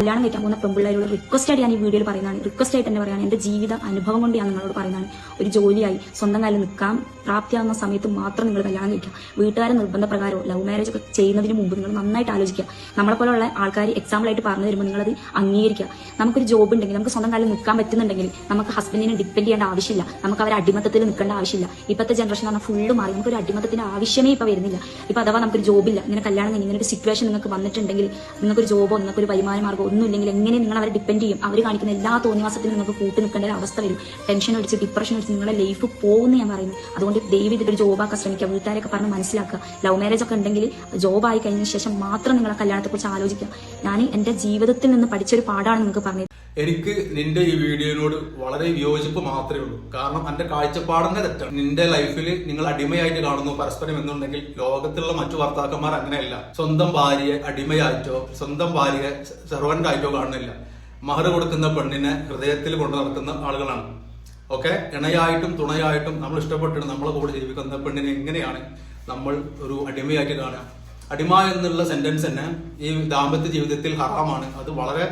കല്യാണം കഴിക്കാൻ പോകുന്ന പെൺപിള്ളേരോട് റിക്വസ്റ്റ് ആയിട്ട് ഞാൻ ഈ വീഡിയോയിൽ പറയുന്നതാണ്. റിക്വസ്റ്റ് ആയിട്ട് തന്നെ പറയുകയാണ്, എന്റെ ജീവിത അനുഭവം കൊണ്ട് ഞാൻ നിങ്ങളോട് പറയുന്നതാണ്. ഒരു ജോലിയായി സ്വന്തം കാലിൽ നിൽക്കാൻ പ്രാപ്തിയാവുന്ന സമയത്ത് മാത്രം നിങ്ങൾ കല്യാണം കഴിക്കുക. വീട്ടുകാരെ നിർബന്ധപ്രകാരമോ ലവ് മാരേജ് ഒക്കെ ചെയ്യുന്നതിന് മുമ്പ് നിങ്ങൾ നന്നായിട്ട് ആലോചിക്കുക. നമ്മളെപ്പോലുള്ള ആൾക്കാർ എക്സാമ്പിൾ ആയിട്ട് പറഞ്ഞു തരുമ്പോൾ നിങ്ങളത് അംഗീകരിക്കുക. നമുക്കൊരു ജോബ് ഉണ്ടെങ്കിൽ, നമുക്ക് സ്വന്തം കാലിൽ നിൽക്കാൻ പറ്റുന്നുണ്ടെങ്കിൽ നമുക്ക് ഹസ്ബൻഡിനെ ഡിപ്പെൻഡ് ചെയ്യേണ്ട ആവശ്യമില്ല. നമുക്ക് അവരെ അടിമത്തത്തിൽ നിൽക്കേണ്ട ആവശ്യമില്ല. ഇപ്പോഴത്തെ ജനറേഷൻ എന്ന് പറഞ്ഞാൽ ഫുള്ള് മാറി. നമുക്കൊരു അടിമത്തത്തിന്റെ ആവശ്യമേ ഇപ്പൊ വരുന്നില്ല. ഇപ്പൊ അഥവാ നമുക്കൊരു ജോബില്ല, ഇങ്ങനെ കല്യാണം കഴിഞ്ഞ് ഇങ്ങനെ ഒരു സിറ്റുവേഷൻ നിങ്ങൾക്ക് വന്നിട്ടുണ്ടെങ്കിൽ, നിങ്ങൾക്കൊരു ജോബോ നിങ്ങൾക്കൊരു വരുമാന മാർഗമോ ഒന്നും ഇല്ലെങ്കിൽ എങ്ങനെ നിങ്ങൾ അവരെ ഡിപ്പെൻഡ് ചെയ്യും? അവർ കാണിക്കുന്ന എല്ലാ തോന്നിവാസത്തിലും നിങ്ങൾക്ക് കൂട്ടി നിൽക്കേണ്ട ഒരു അവസ്ഥ വരും. ടെൻഷൻ അടിച്ച് ഡിപ്രഷൻ അടിച്ച് നിങ്ങളുടെ ലൈഫ് പോകുമെന്ന് ഞാൻ പറയുന്നു. അതുകൊണ്ട് ദയവ് ചെയ്തിട്ട് ജോബാക്കാൻ ശ്രമിക്കുക. വീട്ടുകാരൊക്കെ പറഞ്ഞ് മനസ്സിലാക്കുക. ലവ് മാരേജ് ഒക്കെ ഉണ്ടെങ്കിൽ ജോബായി കഴിഞ്ഞ ശേഷം മാത്രം നിങ്ങൾ കല്യാണത്തെ കുറിച്ച് ആലോചിക്കുക. ഞാൻ എന്റെ ജീവിതത്തിൽ നിന്ന് പഠിച്ചൊരു പാഠമാണ് നിങ്ങൾക്ക് പറഞ്ഞത്. എനിക്ക് നിന്റെ ഈ വീഡിയോയോട് വളരെ വിയോജിപ്പ് മാത്രമേ ഉള്ളൂ. കാരണം എന്റെ കാഴ്ചപ്പാടിന്റെ തെറ്റാണ്. നിന്റെ ലൈഫിൽ നിങ്ങൾ അടിമയായിട്ട് കാണുന്നു പരസ്പരം എന്നുണ്ടെങ്കിൽ ലോകത്തുള്ള മറ്റു ഭർത്താക്കന്മാർ അങ്ങനെയല്ല. സ്വന്തം ഭാര്യയെ അടിമയായിട്ടോ സ്വന്തം ഭാര്യയെ സെർവന്റ് ആയിട്ടോ കാണുന്നില്ല. മഹർ കൊടുക്കുന്ന പെണ്ണിനെ ഹൃദയത്തിൽ കൊണ്ടു നടക്കുന്ന ആളുകളാണ്. ഓക്കെ, ഇണയായിട്ടും തുണയായിട്ടും നമ്മൾ ഇഷ്ടപ്പെട്ടിട്ട് നമ്മളെ കൂടെ ജീവിക്കുന്ന പെണ്ണിനെ എങ്ങനെയാണ് നമ്മൾ ഒരു അടിമയായിട്ട് കാണുക? അടിമ എന്നുള്ള സെന്റൻസ് തന്നെ ഈ ദാമ്പത്യ ജീവിതത്തിൽ ഹറാമാണ്. അത് വളരെ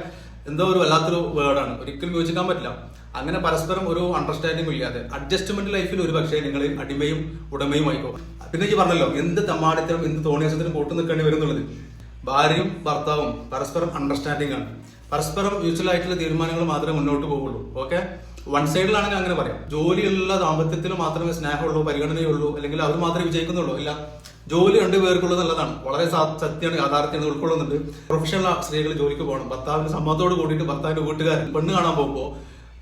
എന്തോ ഒരു വല്ലാത്തൊരു വേർഡാണ്. ഒരിക്കലും യോജിക്കാൻ പറ്റില്ല. അങ്ങനെ പരസ്പരം ഒരു അണ്ടർസ്റ്റാൻഡിംഗ് ഇല്ലാതെ അഡ്ജസ്റ്റ്മെന്റ് ലൈഫിൽ ഒരു പക്ഷേ നിങ്ങൾ അടിമയും ഉടമയും ആയിക്കോ. പിന്നെ ഈ പറഞ്ഞല്ലോ, എന്ത് തമ്മാടിത്തരം എന്ത് തോന്നിയാസത്തിനും കൂട്ടു നിൽക്കേണ്ടി വരുന്നുള്ളത്. ഭാര്യയും ഭർത്താവും പരസ്പരം അണ്ടർസ്റ്റാൻഡിംഗ് ആണ്. പരസ്പരം മ്യൂച്വൽ ആയിട്ടുള്ള തീരുമാനങ്ങൾ മാത്രമേ മുന്നോട്ട് പോകുള്ളൂ. ഓക്കെ, വൺ സൈഡിലാണെങ്കിൽ അങ്ങനെ പറയാം. ജോലിയുള്ള ദാമ്പത്യത്തിൽ മാത്രമേ സ്നേഹമുള്ളൂ, പരിഗണനയുള്ളൂ, അല്ലെങ്കിൽ അവർ മാത്രമേ വിജയിക്കുന്നുള്ളൂ. ഇല്ല, ജോലി രണ്ടുപേർക്കുള്ളത് നല്ലതാണ്. വളരെ സത്യമാണ്, യാഥാർത്ഥ്യം ഉൾക്കൊള്ളുന്നുണ്ട്. പ്രൊഫഷണൽ സ്ത്രീകൾ ജോലിക്ക് പോകണം. ഭർത്താവിന്റെ സമ്മതത്തോട് കൂടിയിട്ട് ഭർത്താവിന്റെ വീട്ടുകാരൻ പെണ്ണ് കാണാൻ പോകുമ്പോൾ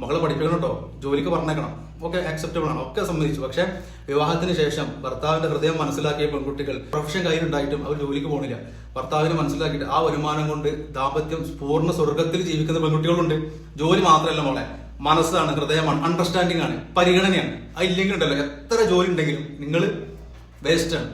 മകളെ പഠിപ്പിക്കണം കേട്ടോ, ജോലിക്ക് പറഞ്ഞേക്കണം, ഓക്കെ, ആക്സെപ്റ്റബിൾ ആണ്, ഒക്കെ സമ്മതിച്ചു. പക്ഷെ വിവാഹത്തിന് ശേഷം ഭർത്താവിന്റെ ഹൃദയം മനസ്സിലാക്കിയ പെൺകുട്ടികൾ പ്രൊഫഷൻ കയ്യിലുണ്ടായിട്ടും അവർ ജോലിക്ക് പോകണില്ല. ഭർത്താവിനെ മനസ്സിലാക്കിയിട്ട് ആ വരുമാനം കൊണ്ട് ദാമ്പത്യം പൂർണ്ണ സ്വർഗത്തിൽ ജീവിക്കുന്ന പെൺകുട്ടികളുണ്ട്. ജോലി മാത്രമല്ല മോളെ, മനസ്സാണ്, ഹൃദയമാണ്, അണ്ടർസ്റ്റാൻഡിംഗ് ആണ്, പരിഗണനയാണ്. അതില്ലെങ്കിൽ ഉണ്ടല്ലോ, എത്ര ജോലി ഉണ്ടെങ്കിലും നിങ്ങൾ വേസ്റ്റ് ആണ്.